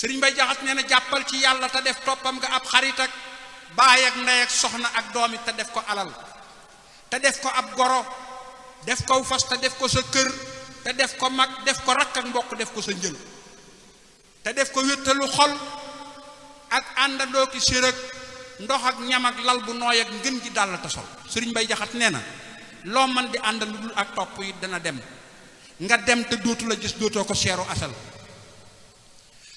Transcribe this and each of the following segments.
sëriñ Bay Jaxate nee na jàppal ci yàlla te def toppam nga ab xarit ak baay ak ndey ak soxna ak doom it te def ko alal te def ko ab goro def ko fas te def ko sa kër te def ko mag def ko rakk ak mbokk def ko sa njël te def ko wéttalu xol ak àndandoo ki sërëg ndox ak ñam ak lal bu nooy ak ngën ji dàll tasol sëriñ Bay Jaxate nee na loo man di àndal lu dul ak topp yi dana dem nga dem te dootu la gis dootoo ko seeru asal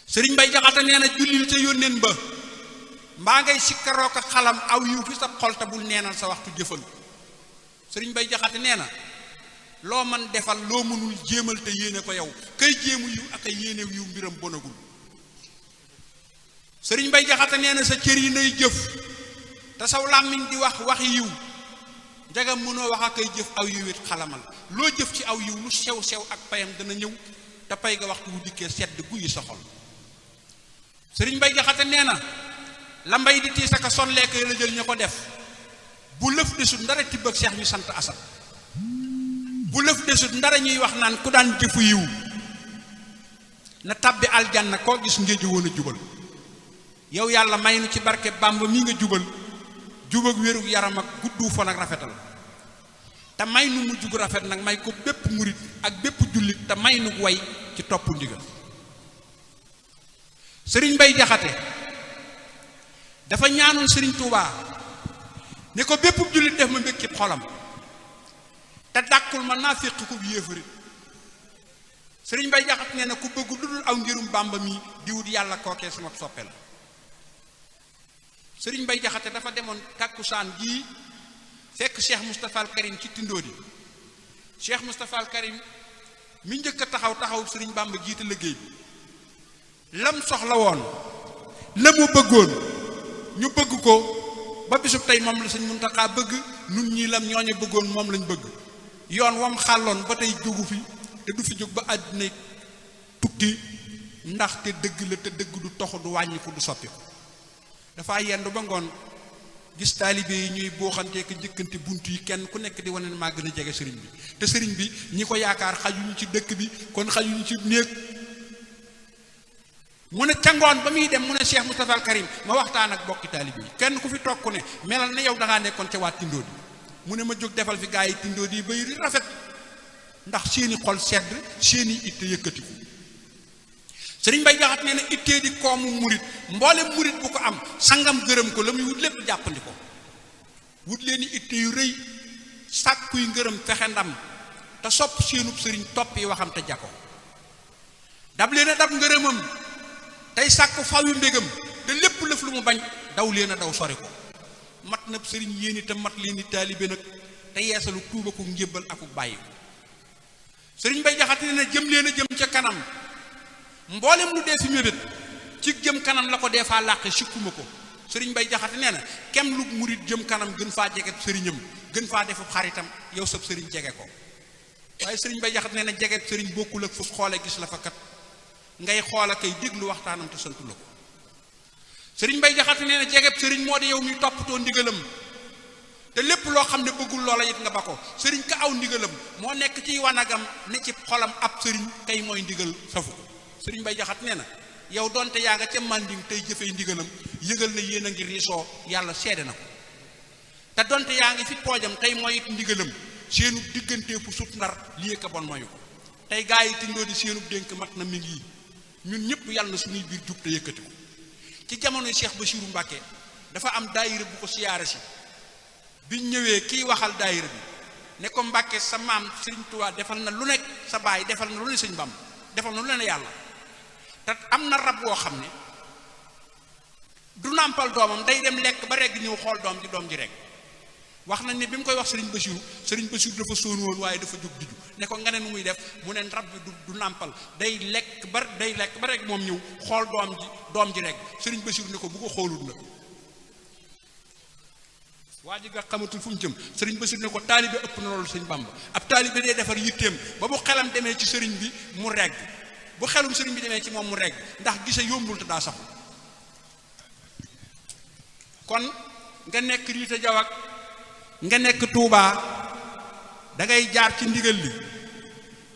sëriñ Bay Jaxate nee na jullil ca yónneen ba mbaa ngay sikkaroo ko xalam aw yiw fi sa xol te bul neenal sa waxtu jëfal sëriñ Bay Jaxate nee na loo man defal loo mënul jéemal te yéene ko yow kay jéemu yiw ak ay yéene yiw mbiram bonagul sëriñ Bay Jaxate nee na sa cër yi nay jëf te saw làmmiñ di wax waxi yiw njagam mënoo wax ak ay jëf aw yiw it xalamal loo jëf ci aw yiw lu sew sew ak payam dana ñëw te pay ga waxtu wu dikkee sedd guyi sa xol sëriñ Bay Jaxate nee na la mbay di tiis ak a sonleeka la jël ña ko def bu lëf desut ndara tibb ak seex ñu sant asal bu lëf desut ndara ñuy wax naan ku daan jëfu yiw na tabbi aljanna koo gis ngéeju woon a jubal yow yàlla may nu ci barke Bàmba mi nga jubal jubag wérug yaram ak guddu fan ak rafetal te may nu mujj gu rafet nag may ko bépp murit ak bépp jullit te may nu way ci topp ndigal sëriñ Bay Jaxate dafa ñaanoon sëriñ Tuubaa ne ko bépp jullit def ma mbég ci xolam te dàkkul ma naa féq ko yéefarit sëriñ Bay Jaxate nee na ku bëgg lu dul aw ngirum Bàmba mi di wut yàlla kookee sama soppe la sëriñ Bay Jaxate dafa demoon tàkkusaan gii fekk Cheikh Moustapha al Karim ci Tindóodi Cheikh Moustapha al Karim mi njëkk a taxaw sëriñ Bàmba jiite liggéey bi lam soxla woon la mu bëggoon ñu bëgg ko ba bisub tey moom la sëñ Muntaxa bëgg nun ñii lam ñooñu bëggoon moom lañ bëgg yoon wam xàlloon ba tey jógu fi te du fi jóg ba àddina tukki ndax te dëgg la te dëgg du toxu du wàññiku du soppi ko dafa yendu ba ngoon gis taalibe yi ñuy booxantee ko njëkkante bunt yi kenn ku nekk di wane ne maa gën a jege sëriñ bi te sëriñ bi ñi ko yaakaar xajuñu ci dëkk bi kon xajuñu ci néeg mu ne ca ngoon ba muy dem mu ne Cheikh Moustapha al Karim ma waxtaan ak bokki taalibe yi kenn ku fi toog ku ne melal na yow dangaa nekkoon ca waat Tindóodi mu ne ma jóg defal fi gaa yi Tindóodi yi bay ri rafet ndax seeni xol sedd seeni itte yëkkatiku sëriñ Bay Jaxate nee na ittee di koomu murit mboolem murit bu ko am sangam gërëm ko la muy wut lépp jàppandi ko wut leen itte yu rëy sàkkuy ngërëm fexe ndam te sopp seenub sëriñ topp yi waxam te jako dab leen a dab ngërëmam tey sàkk faw yu mbégam te lépp lëf lu mu bañ daw leen a daw sori ko mat na sëriñ yéen itam mat leen i taalibe nag te yeesalu tuuba ko njébbal akuk bàyyi ko sëriñ Bay Jaxate nee na jëm leen a jëm ca kanam mboolem lu dee fi mébét ci jëm kanam la ko dee faa làqe sikkuma ko sëriñ Bay Jaxate nee na kem lu murit jëm kanam gën faa jege sëriñam gën faa defub xaritam yow sab sëriñ jege ko waaye sëriñ Bay Jaxate nee na jege sëriñ bokkul ak fu xoole gis la fa kat ngay xool a kay déglu waxtaanam te santu la ko sëriñ Bay Jaxate nee na jegeb sëriñ moo di yow mi toppatoo ndigalam te lépp loo xam ne bëggul loola it nga ba ko sëriñ ka aw ndigalam moo nekk ci wanagam ne ci xolam ab sëriñ kay mooy ndigal safu ko sëriñ Bay Jaxate nee na yow donte yaa nga ca mànding tey jëfee ndigalam yëgal na yéen a ngi riisoo yàlla seede na ko te donte yaa ngi fi poojam tey mooy it ndigalam seenu diggante fu sut ndar lii ka bon moyu ko tey gaa yi Tindóodi seenu dénk mat na mi ngi ñun ñëpp yàlla na suñuy biir jub te yëkkati ko ci jamonoy Cheikh Bassirou Mbacke dafa am daayira bu ko siyaare si biñ ñëwee kiy waxal daayira bi ne ko Mbacke sa maam Serigne Touba defal na lu nekk sa baay defal na lu ne Sëñ Bamba defal na lu ne yàlla te am na rab woo xam ne du nàmpal doomam day dem lekk ba regg ñëw xool doom ji rek wax nañ ne bi mu koy wax Serigne Bassirou dafa sóon woon waaye dafa jóg diju ne ko nga ne nu muy def mu ne rab bi du nàmpal day lekk ba rek moom ñëw xool doom ji rek Serigne Bassirou ne ko bu ko xoolut nag waa ji nga xamatul fu mu jëm Serigne Bassirou ne ko taalibe ëpp na loolu Sëñ Bamba ab taalibe day defar yitteem ba bu xelam demee ci sëriñ bi mu regg bu xelum sëriñ bi demee ci moom mu regg ndax gise yombul te daa saxu kon nga nekk riita jawak nga nekk Touba da ngay jaar ci ndigal li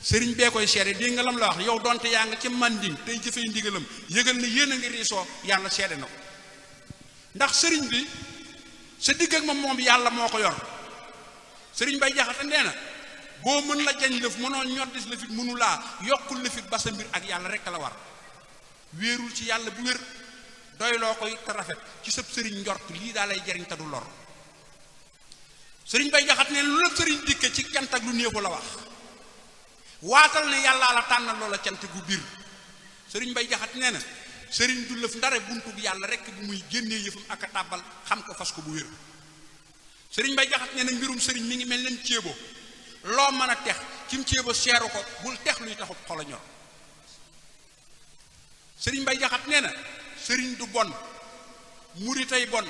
sëriñ bee koy seede dégg nga lam la wax yow donte yaa nga ci manding tey jëfee ndigalam yëgal ne yéen a ngi riisoo yàlla seede na ko ndax sëriñ bi sa digg ak moom yàlla moo ko yor sëriñ Bay Jaxate nee na boo mën la jañ lëf mënoo ñoddis la fit mënu laa yokkul la fit ba sa mbir ak yàlla rek la war wéerul ci yàlla bu wér doyloo koy te rafet ci sëb sëriñ njort lii daa lay jariñ te du lor sëriñ Bay Jaxate nee na lu la sëriñ dikke ci cant ak lu néewu la wax waatal ne yàllaa la tànnal loola cant gu biir sëriñ Bay Jaxate nee na sëriñ du lëf ndare buntu bi yàlla rek bu muy génnee yëfam ak a tàbbal xam ko fas ko bu wér sëriñ Bay Jaxate nee na mbirum sëriñ mi ngi mel leen ceebo loo mën a tex cim ceebo seeru ko bul tex luy taxub xolo ñor sëriñ Bay Jaxate nee na sëriñ du bon muritay bon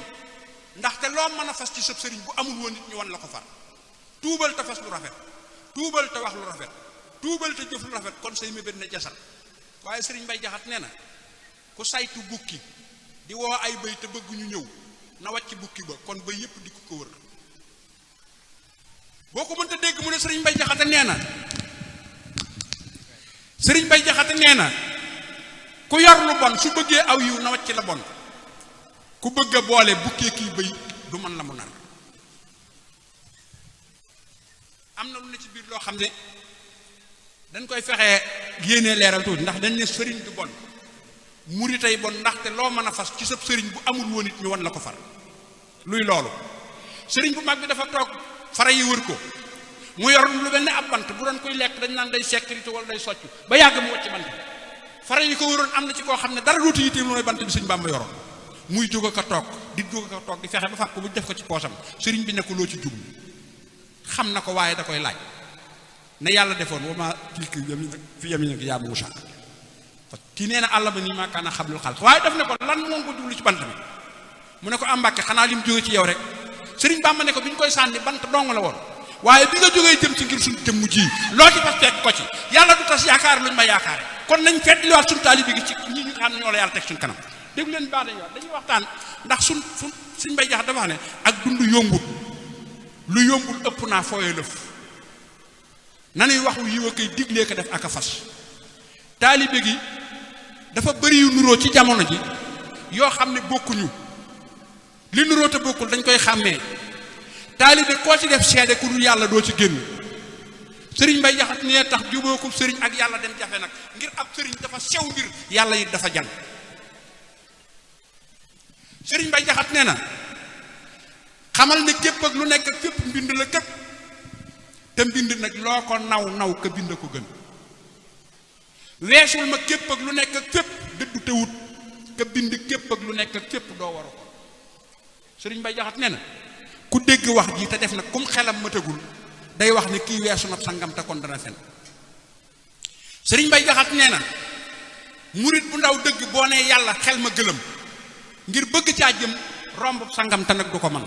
ndaxte loo mën a fas ci sëb sëriñ bu amul woon nit ñu wan la ko far tuubal te fas lu rafet tuubal te wax lu rafet tuubal te jëf lu rafet kon say mébét na jasal waaye sëriñ Bay Jaxate nee na ku saytu bukki di woo ay bëy te bëgg ñu ñëw na wàcc bukki ba kon ba yépp di ko wër boo ko mënta dégg mu ne sëriñ Bay Jaxate nee na sëriñ Bay Jaxate nee na ku yor lu bon su bëggee aw yiw na wàcc la bon ku bëgg a boole bukkee kii bëy du mën la mu nar am na lu ne ci biir loo xam ne dañ koy fexe yéenee leeral tuuti ndax dañ ne sëriñ du bon muritay bon ndaxte loo mën a fas ci sab sëriñ bu amul woon it ñu wan la ko far luy loolu sëriñ bu mag bi dafa toog fara yi wër ko mu yor lu mel ne ab bant bu doon koy lekk dañ naan day sécurité wala day soccu ba yàgg mu wacc bant bi fara yi ko wëroon am na ci koo xam ne dara dootu yittee mooy bant bi sëñ Bàmba yoroon muy jóg ko toog di jóg ko toog di fexe ba fàq ko bu def ko ci poosam sëriñ bi ne ko loo ci jublu xam na ko waaye da koy laaj ne yàlla defoon wa ma tilka fi yaminika yaa Muusaa kii nee na àll ba nii maa kaana xablul xalq waaye daf ne ko lan moo ko jublu ci bant bi mu ne ko am Mbàkke xanaa lim jóge ci yow rek sëriñ Bàmba ne ko bi ñu koy sànni bant dong la woon waaye bi nga jógee jëm ci ngir suñu jëm ji loo ci fas fekk ko ci yàlla du tas yaakaar luñ ma yaakaare kon nañ fedd liwaat suñu taalibe gi ci ñi ñu xam ne ñoo la yàlla teg suñu kanam déglu leen baax dañuy wax dañuy waxtaan ndax suñ Bay Jaxate dafa wax ne ak dund yombul lu yombul ëpp naa fooye lëf nanuy waxu yiw a koy diglee ko def ak a fas taalibe gi dafa bëri yu nuroo ci jamono ji yoo xam ne bokkuñu li nuroo te bokkul dañ koy xàmmee taalibe koo ci def seede ku dul yàlla doo ci génn sëriñ Bay Jaxate nee tax jubóoku sëriñ ak yàlla dem jafe nag ngir ab sëriñ dafa sew mbir yàlla it dafa jan sëriñ Bay Jaxate nee na xamal ne képp ak lu nekk ak fépp mbind la képp te mbind nag loo ko naw ka bind ko gën weesul ma képp ak lu nekk ak fépp dëddu te wut ka bind képp ak lu nekk ak fépp doo waru ko sëriñ Bay Jaxate nee na ku dégg wax ji te def nag kum xelam matagul day wax ne kii weesu na sangam te kon dana fen sëriñ Bay Jaxate nee na murit bu ndaw dëgg boo nee yàlla xel ma gëlëm ngir bëgg caa jëm romb sangam te nag du ko mën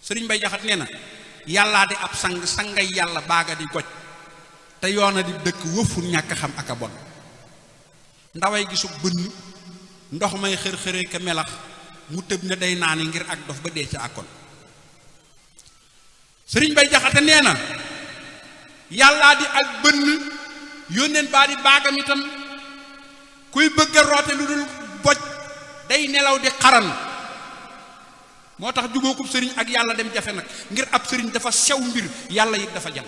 sëriñ Bay Jaxate nee na yàllaa di ab sangay yàlla baaga di goj te yoona di dëkk wëful ñàkk xam ak a bon ndaway gisu bënn ndox may xër-xëree ka melax mu tëb ne day naani ngir ak dof ba dee ca akkoon sëriñ Bay Jaxate nee na yàllaa di ak bënn yónneen baa di baagam itam kuy bëgg a roote lu dul boj day nelaw di xaran moo tax jubóokub sëriñ ak yàlla dem jafe nag ngir ab sëriñ dafa sew mbir yàlla it dafa jam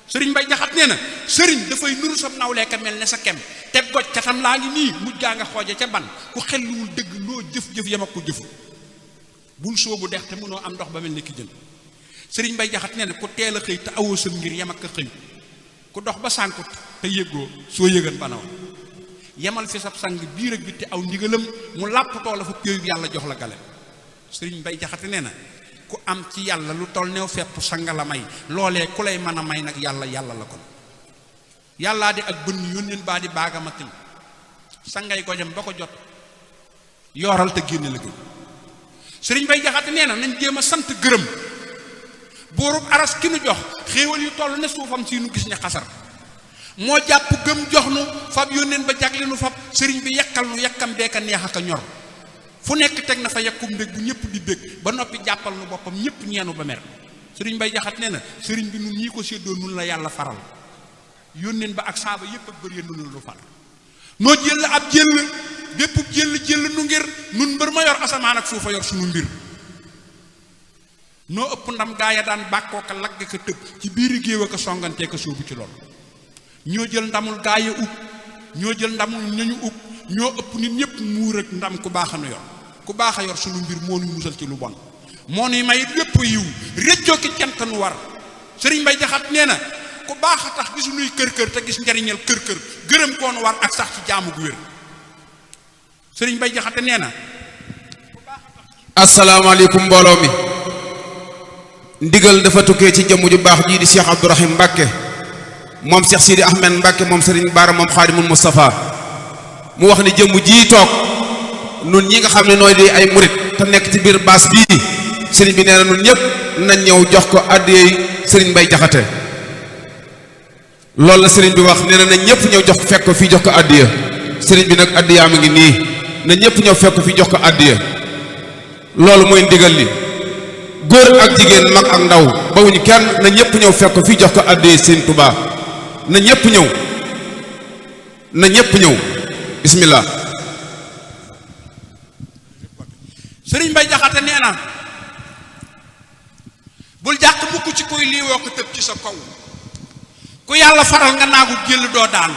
sëriñ Bay Jaxate nee na sëriñ dafay nuru sam nawlee ka mel ne sa kem te goj katam laa ngi nii mujj gaa nga xooje ca ban ku xelluwul dëgg loo jëf-jëf yam ak ko jëfu bul soobu dex te mënoo am ndox ba mel ni ki jën sëriñ Bay Jaxate nee na ku teel a xëy te awoo sam ngir yam ak a xëy ku dox ba sànku te yëgoo soo yëgan banaw yemal fi sab sang biir ak bitti aw ndigalam mu làpptoo la fa péeyu yàlla jox la gale sëriñ Bay Jaxate nee na ku am ci yàlla lu toll new fepp sanga la may loolee ku lay mën a may nag yàlla la kon yàllaa di ak bënn yónneen baa di baagamatim sangay gojam ba ko jot yooral te génne la gën sëriñ Bay Jaxate nee na nañ jéem a sant gërëm buurub aras ki nu jox xéewal yu toll ne suufam si nu gis ne xasar moo jàpp gëm jox nu fab yónneen ba jagle nu fab sëriñ bi yekkal nu yekkam beeka neex ak a ñor fu nekk teg na fa yekkum mbég bu ñëpp di bég ba noppi jàppal nu boppam ñëpp ñeenu ba mer sëriñ Bay Jaxate nee na sëriñ bi nun ñii ko séddoo nun la yàlla faral yónneen ba ak saaba yépp ak bëri nu lu far noo jël ab jël bépp jël nu ngir nun mbër ma yor asamaan ak suufa yor sunu mbir noo ëpp ndam gaaya daan bàkkoo ka lagg ka tëb ci biiri géew a ko songantee ko sóobu ci lool ñoo jël ndamul gaaya ub ñoo jël ndamul ñañu ub ñoo ëpp nit ñëpp muur ak ndam ku baax a nu yor ku baax a yor sunu mbir moo nuy musal ci lu bon moo nuy may lépp yiw réccoo ki cant nu war sëriñ Mbay Jaxate nee na ku baax a tax gisu nuy kër te gis njariñal kër gërëm koonu war ak sax ci jaamu gu wér sëriñ Mbay Jaxate nee na asalaamaaleykum mbooloo mi ndigal dafa tukkee ci jëmm ju baax jii di Cheikh Abdourahim Mbacke moom Cheikh Sidi Ahmed Mbacke moom Serigne Bara moom Xaadimul Moustapha mu wax ni jëmm jii toog nun ñi nga xam ne nooy di ay murit te nekk ci biir baas bii Serigne bi nee na nun ñëpp nañ ñëw jox ko addiyey Serigne Mbay Jaxate loolu la Serigne bi wax nee na nañ ñëpp ñëw jox fekk ko fii jox ko addiya Serigne bi nag addiyaa mi ngi nii na ñëpp ñëw fekk ko fii jox ko addiya loolu mooy ndigal li góor ak jigéen mag ak ndaw bawuñu kenn na ñëpp ñëw fekk ko fii jox ko addiyee Sëriñ Tuubaa na ñëpp ñëw bismillah sëriñ Mbay Jaxate nee na bul jàq mukk ci kuy lii woo ko tëb ci sa kaw ku yàlla faral nga naagu jël doo daanu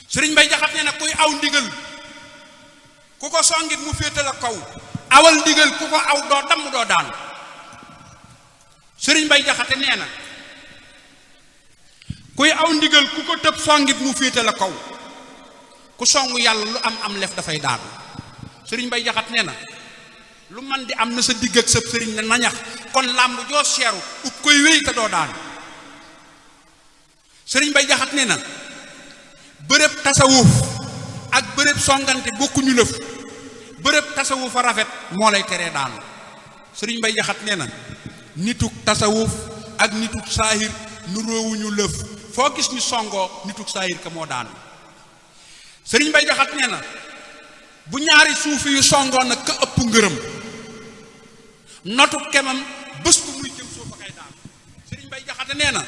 sëriñ Mbay Jaxate nee na kuy aw ndigal ku ko songit mu féete la kaw awal ndigal ku ko aw doo damm doo daanu sëriñ Mbay Jaxate nee na kuy aw ndigal ku ko tëb songit mu féete la kaw ku songu yàlla lu am lef dafay daanu sëriñ Mbay Jaxate nee na lu man di am na sa digg ak sëb sëriñ ne nañax kon làmb joo seeru ub koy wéy te doo daanu sëriñ Mbay Jaxate nee na bërëb tasawuf ak bërëb songante bokkuñu lëf bërëb tasawuf a rafet moo lay teree daanu sëriñ Mbay Jaxate nee na nituk tasawuf ak nituk saahir nu roowuñu lëf foo gis ñu songoo nituk saahir ka moo daanu sëriñ Mbay Jaxate nee na bu ñaari suufi yu songoo nag ka ëpp ngërëm notu kemam bés bu muy jëm suufa kay daanu sëriñ Mbay Jaxate nee na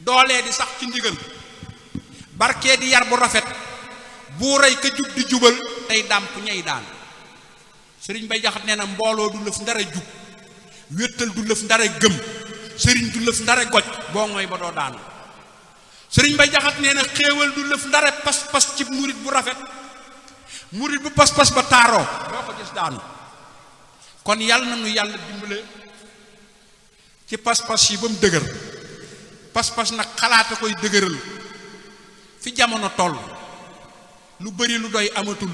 doolee di sax ci ndigal barkee di yar bu rafet bu rey ka jub di jubal tey dàmp ñay daan sëriñ Mbay Jaxate nee na mbooloo du lëf ndara jub wéttal du lëf ndara gëm sëriñ du lëf ndara goj boo ngoy ba doo daanu sëriñ Mbay Jaxate nee na xéewal du lëf ndara pas-pas ci murit bu rafet murit bu pas-pas ba taaroo boo ko gis daanu kon yàlla na nu yàlla dimbale ci pas-pas yi ba mu dëgër pas-pas nag xalaata koy dëgëral fi jamono toll lu bari lu doy amatul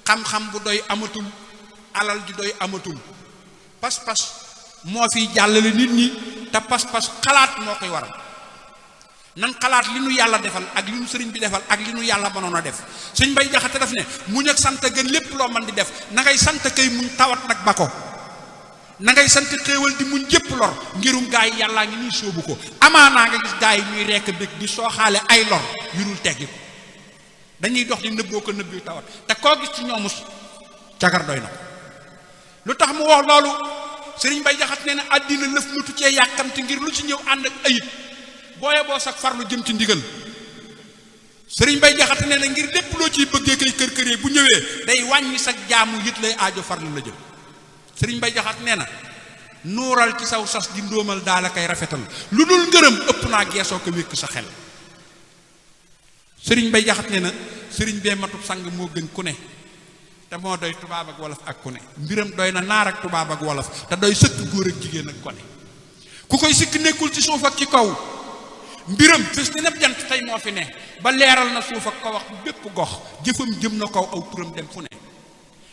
xam-xam bu doy amatul alal ju doy amatul pas-pas moo fiy jàllale nit ñi te pas-pas xalaat moo koy waral nan xalaat li nu yàlla defal ak li nu sëriñ bi defal ak li nu yàlla mënoon a def sëñ Mbay Jaxate daf ne muñ ak sant gën lépp loo mën di def na ngay sant kay muñ tawat nag ba ko na ngay sant xéewal di muñ jëpp lor ngirum gaa yi yàllaa ngi nii sóobu ko amaanaa nga gis gaa yi ñuy rekk bég di sooxaale ay lor yu dul teggi ko dañuy dox di nëbboo ko nëbbi tawat te koo gis ci ñoomus cagar doy na ko lu tax mu wax loolu sëriñ Mbay Jaxate nee na àddina lëf mutu cee yàkkamti ngir lu ci ñëw ànd ak ayib booye boo sax farlu jëm ci ndigal sëriñ Mbay Jaxate nee na ngir lépp loo ciy bëggee kay kër-këree bu ñëwee day wàññi sag jaamu yit lay aajo farlu la jëm sëriñ Mbay Jaxate nee na nuural ci saw sas di ndóomal daala kay rafetal lu dul ngërëm ëpp naa geesoo ko wékk sa xel sëriñ Mbay Jaxate nee na sëriñ bee matub sang moo gën ku ne te moo doy tubaab ak wolof ak ku ne mbiram doy na naar ak tubaab ak wolof te doy sëkk góor ak jigéen ak gone ku koy sikk nekkul ci suuf ak ci kaw mbiram fis dina jant tey moo fi ne ba leeral na suuf ak kaw wax bépp gox jëfam jëm na kaw aw turam dem fu ne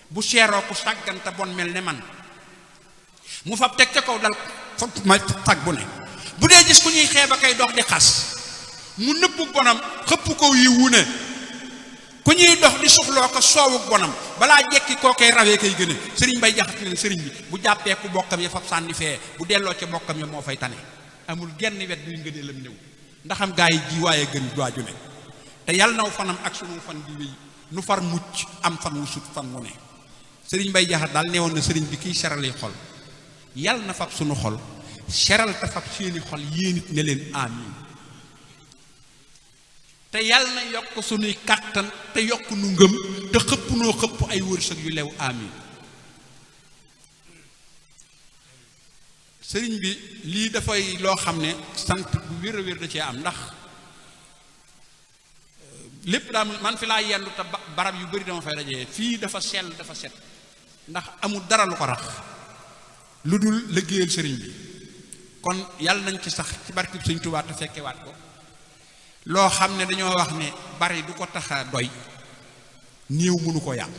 bu seeroo ku sàggante bon mel ne man mu fab teg ca kaw dal fa ma tag bu ne bu dee gis ku ñuy xeeba kay dox di xas mu nëbbu bonam xëpp ko yi wu ne ku ñuy dox di suxloo ko soowuk bonam balaa jekki koo koy rawee kay gëne sëriñ Mbay Jaxate ne sëriñ bi bu jàppee ku bokkam ya fab sànni fee bu delloo ca bokkam ya moo fay tane amul genn wet duy ngënee lam ñëw ndaxam gaa yi ji waaye gën waaju ne te yàlla naw fanam ak sunu fan di wéy nu far mucc am fan wu sut fan mu ne sëriñ Mbay Jaxate daal neewoon na sëriñ bi kiy serali xol yàlla na fab sunu xol seral te fab seeni xol yéenit ne leen amiin te yàlla na yokk sunuy kàttan te yokk nu ngëm te xëpp noo xëpp ay wërsëg yu lew amiin sëriñ bi lii dafay loo xam ne sant bu wér a wér da cee am ndax lépp daal man fi laa yendu te barab yu bari dama fay dajee fii dafa sell dafa set ndax amul dara lu ko rax lu dul liggéeyal sëriñ bi kon yàlla nañ ci sax ci barkib Sëriñ Tuubaa te fekkewaat ko loo xam ne dañoo wax ne bari du ko tax a doy néew mënu ko yàq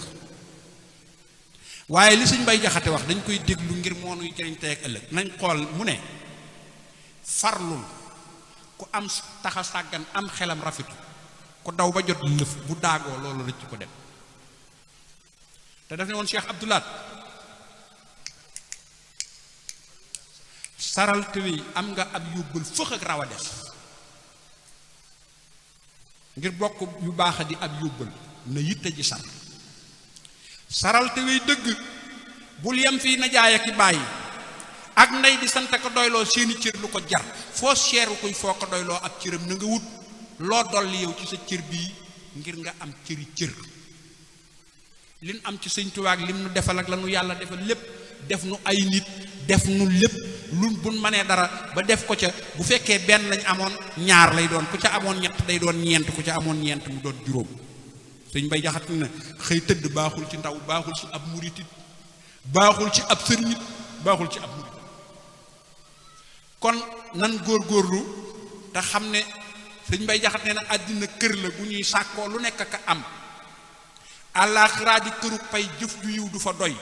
waaye li Sëriñ Bay Jaxate wax dañ koy déglu ngir moonuy jëriñ tey ak ëllëg nañ xool mu ne farlul ku am taxa sàggan am xelam rafetu ku daw ba jot lëf bu daagoo loolu rëcc ko dem te daf ne woon Cheikh Abdoulaat saral tëwéy am nga ab yóbbal fëx ak raw a des ngir bokk yu baax a di ab yóbbal na yitte ji sar saral tëwéy dëgg bul yem fii na jaay ak i bàyyi ak ndey di sant ko doyloo seeni cër lu ko jar foo seeru kuy foo ko doyloo ab cëram na nga wut loo dolli yow ci sa cër bii ngir nga am cëri cër lin am ci Sëñ Tuubaa ak lim nu defal ak la nu yàlla defal lépp def nu ay nit def nu lépp lu buñ mënee dara ba def ko ca bu fekkee benn lañ amoon ñaar lay doon ku ca amoon ñett day doon ñeent ku ca amoon ñeent mu doon juróom Sëñ Bay Jaxate na xëy tëdd baaxul ci ndaw baaxul ci ab muritit baaxul ci ab sëriñit baaxul ci ab murit kon nan góorgóorlu te xam ne Sëñ Bay Jaxate ne na àddina kër la bu ñuy sàkkoo lu nekk ka am àllaaxiraa di këru pay jëf ju yiw du fa doy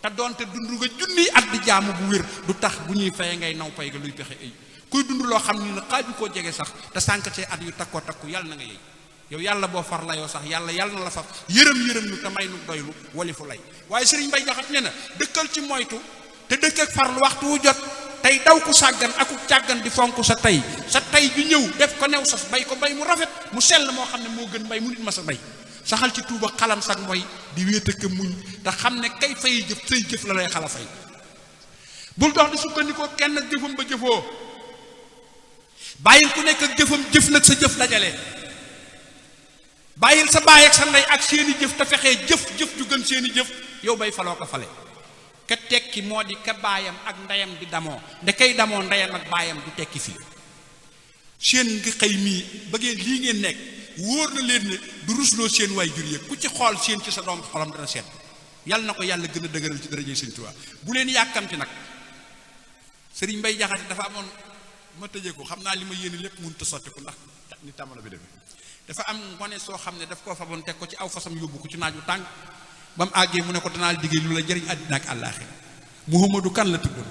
te doonte dund nga junniy at di jaamu bu wér du tax bu ñuy faye ngay naw pay ga luy pexe ay kuy dund loo xam ni na xaaju koo jege sax te sànq cee at yu takkoo takku yàlla na nga yey yow yàlla boo far layoo sax yàlla na la fa yërëm nu te may nu doylu wali fu lay waaye Sëriñ Bay Jaxate ne na dëkkal ci moytu te dëkk ak farlu waxtu wu jot tey daw ku sàggan aku càggan di fonk sa tey ju ñëw def ko new sas bay ko bay mu rafet mu sell moo xam ne moo gën mbay mu nit ma sa bay saxal ci tuuba xalam sax mooy di wéet ak muñ te xam ne kay fay jëf say jëf la lay xala fay bul dox di sukkandikoo kenn ak jëfam ba jëfoo bàyyil ku nekk ak jëfam jëf nag sa jëf dajale bàyyil sa baay ak sa ndey ak seeni jëf te fexee jëf ju gën seeni jëf yow bay faloo ko fale ka tekki moo di ka baayam ak ndeyam di damoo nda kay damoo ndeyam ak baayam du tekki fii seen ngi xëy mii bëggee lii ngeen nekk wóor na leen ne du rusloo seen waay jur yëpp ku ci xool seen ci sa doom xolam dana seet yàlla na ko yàlla gën a dëgëral ci daraje Sëñ Tuubaa bu leen yàkkamti nag Sëriñ Bay Jaxate dafa amoon ma tëjee ko xam naa li ma yéene lépp mënut a sotti ko ndax ni tàmbali bi demee dafa am ngone soo xam ne daf koo faboon teg ko ci aw fasam yóbbu ko ci naaj wu tàng ba mu àggee mu ne ko danaa liggéey lu la jëriñ àddina ak àllaaxira Muhammadu Kan la tuddoon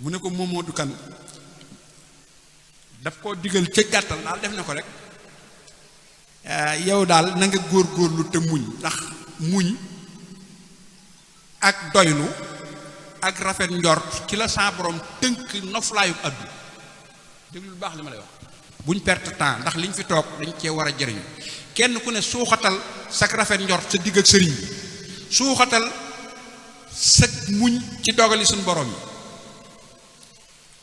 mu ne ko Muhammadu Kan daf koo digal ca gàttal daal def na ko rek yow daal na nga góorgóorlu te muñ ndax muñ ak doylu ak rafet njort ci la sa borom tënk noflaayu addu déglu lu baax li ma lay wax buñ perte temps ndax liñ fi toog dañ cee war a jëriñu kenn ku ne suuxatal sa rafet njort sa digg ak sëriñ bi suuxatal sa muñ ci dogali suñu borom yi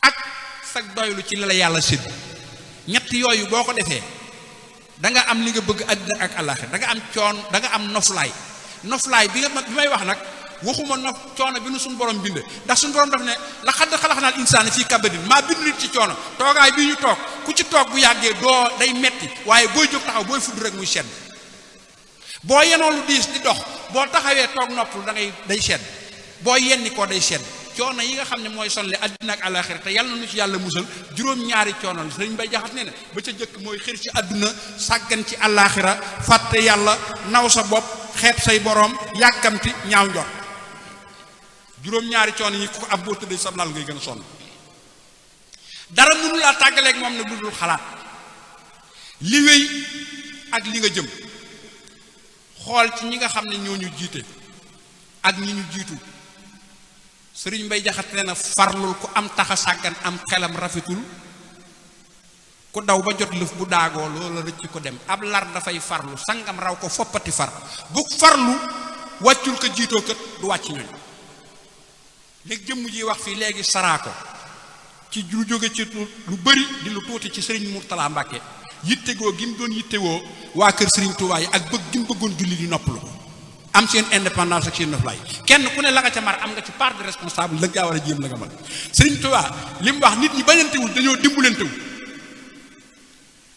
ak sa doylu ci la la yàlla sédd ñett yooyu boo ko defee da nga am li nga bëgg àddina ak àllaaxira da nga am da nga am noflaay bi may wax nag waxuma coono bi nu suñu borom bind ndax suñu borom daf ne la xadd xalaxnal insaana fii kabadin maa bind nit ci coono toogaay bii ñu toog ku ci toog bu yàggee doo day metti waaye booy jóg taxaw booy fudd rek muy sedd boo yenoo lu diis di dox boo taxawee toog nopplu day sedd boo yenni koo day sedd coono yi nga xam ne mooy sonle àddina ak àllaaxira te yàlla nu ci yàlla musal juróom-ñaari coono la Sëriñ Bay Jaxate ne ba ca jëkk mooy xër ci àdduna sàggan ci àllaaxira fàtte yàlla naw sa bopp xeeb say boroom yàkkamti ñaaw njort juróom-ñaari coono yi ku ko am boo tëddee sa lal ngay gën a sonn dara mënu laa tàggaleeg moom ne lu dul xalaat li wéy ak li nga jëm xool ci ñi nga xam ne ñoo ñu jiite ak ñi ñu jiitu Sëriñ Bay Jaxate nee na farlul ku am taxa sàggan am xelam rafetul ku daw ba jot lëf bu daagoo loola rëcc ko dem ab lar dafay farlu sangam raw ko foppati far bu farlu wàccul ko jiitoo kët du wàcc ñooñ léegi jëmm ji wax fii léegi saraako ci lu jóge ci lu bëri di lu tuuti ci Serigne Mourtala Mbacke yittewoo gi mu doon yittewoo waa kër Serigne Touba yi ak bëgg gi mu bëggoon julli di noppalu ko am seen indépendance ak seen noflaay kenn ku ne la nga ca mar am nga ci part de responsable la nga war a jéem la nga mën Serigne Touba li mu wax nit ñi bañantewul dañoo dimbalantewul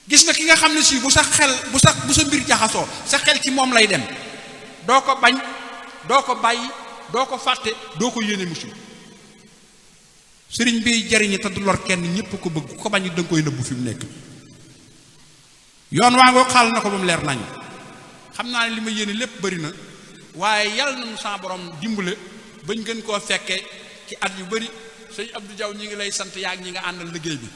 gis nga ki nga xam ne si bu sa mbir jaxasoo sa xel ci moom lay dem doo ko bañ doo ko bàyyi doo ko fàtte doo ko yéene musul sëriñ bi jariñe te du lor kenn ñëpp ko bëgg ko bañ da nga koy nëbbu fi mu nekk yoon waa ngoo xaal na ko ba mu leer nañ xam naa ne li ma yéene lépp bari na waaye yàlla nañu sa borom dimbale bañ gën koo fekkee ci at yu bari sëñ Abdou Diaw ñi ngi lay sant yaag ñi nga àndal liggéey bi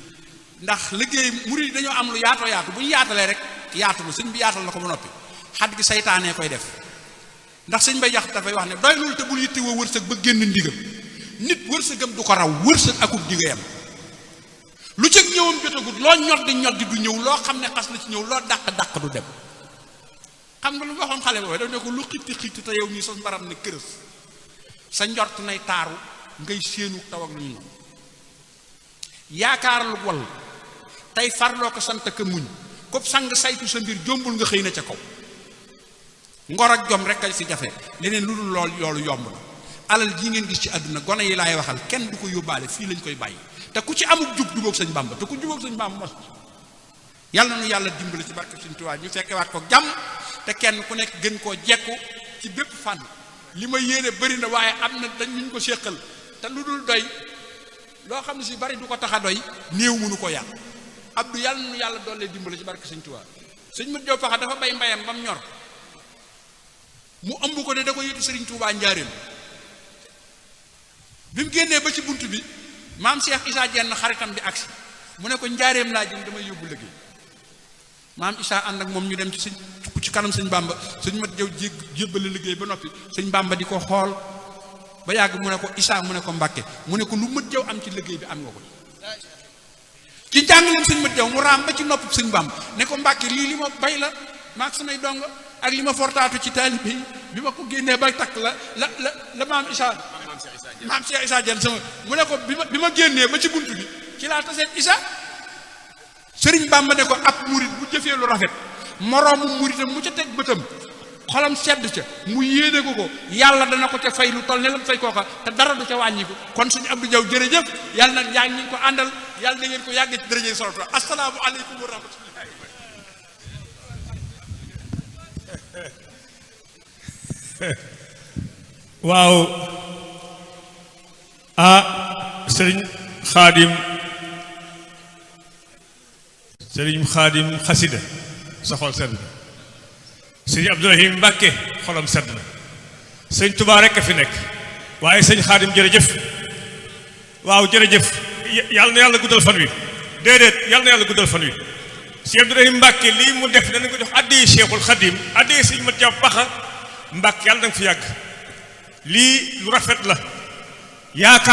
ndax liggéey murid dañoo am lu yaatoo yaatu bu ñu yaatalee rek yaatu ba sëñ bi yaatal na ko ba noppi xat gi saytaanee koy def ndax sëñ bay jax dafay wax ne doy loolu te bul yittewoo wërsëg ba génn ndigam nit wërsëgam du ko raw wërsëg akub digayam lu cëg ñëwam jotagut loo ñoddi du ñëw loo xam ne xas na ci ñëw loo dàq du dem xam nga lu waxoon xale boobu daf ne ko lu xitti te yow nii sa mbaram ne kërës sa njort nay taaru ngay séenu taw ak lu ñu noonu yaakaar lu wall tey farloo ko sant ka muñ ko sang saytu sa mbir jombul nga xëy na ca kaw ngor ak jom rek kay fi jafe leneen lu dul loolu yomb na alal ji ngeen gis ci àdduna gone yi laay waxal kenn du ko yóbbaale fii lañ koy bàyyi te ku ci amul jubóog sëñ Bàmba te ku jubóog sëñ Bàmba mos yàlla na nu yàlla dimbali ci barke Sëñ Tuubaa ñu fekke waat ko jàmm te kenn ku nekk gën koo jekku ci bépp fànn li ma yéene bëri na waaye am na dañ ñu ko séqal te lu dul doy loo xam ne si bari du ko tax a doy néew mënu ko yàq Abdou yàlla na nu yàlla doole dimbali ci barke Sëñ Tuubaa sëñ Mat Jaw Paxa dafa bay mbayam ba mu ñor mu ëmb ko ne da ko yëtu Sëriñ Tuubaa njaareem bi mu génnee ba ci bunt bi maam Cheikh Issa Dieng xaritam bi agsi mu ne ko njaareem laa jëm damay yóbbu liggéey maam Issa ànd ak moom ñu dem ci kanam sëñ Bàmba sëñ Mat Jaw jébbale liggéey ba noppi sëñ Bàmba di ko xool ba yàgg mu ne ko Issa mu ne ko Mbàkke mu ne ko lu Mat Jaw am ci liggéey bi am nga ko ci jàngaleem sëñ Mat Jaw mu raam ba ci nopp sëñ Bàmba ne ko Mbàkke lii li ma bay la maag samay dong ak li ma fortaatu ci taalibe yi bi ma ko génnee ba takk la maam Cheikh Issa Dieng sama mu ne ko bi ma génnee ba ci bunt bi ci laa taseet Issa sëriñ Bàmba ne ko ab murit bu jëfee lu rafet moroomu muritam mu ca teg bëtam xolam sedd ca mu yéene ko yàlla dana ko ca fay lu toll ne la fay kooka te dara du ca wàññiku kon suñu Abdou Diaw jërëjëf yàlla nag yaa ngi ko àndal yàlla na ngeen ko yàgg ci dërëjee solto assalaamu aleykum wa rahmatullahi waaw sëriñ xaadim xasida sa xol sedd na sëriñ Abdourahim Mbàkke xolam sedd na sëriñ Tuubaa rekk a fi nekk waaye sëriñ xaadim jërëjëf waaw jërëjëf yàlla na yàlla guddal fan wi déedéet yàlla na yàlla guddal fan wi sëriñ Abdourahim Mbàkke lii mu def danañ ko jox addee Cheikhul Xadim addee sëriñ Mat Jaw Paxa Mbàkke yàlla na nga fi yàgg lii lu rafet la yaakaar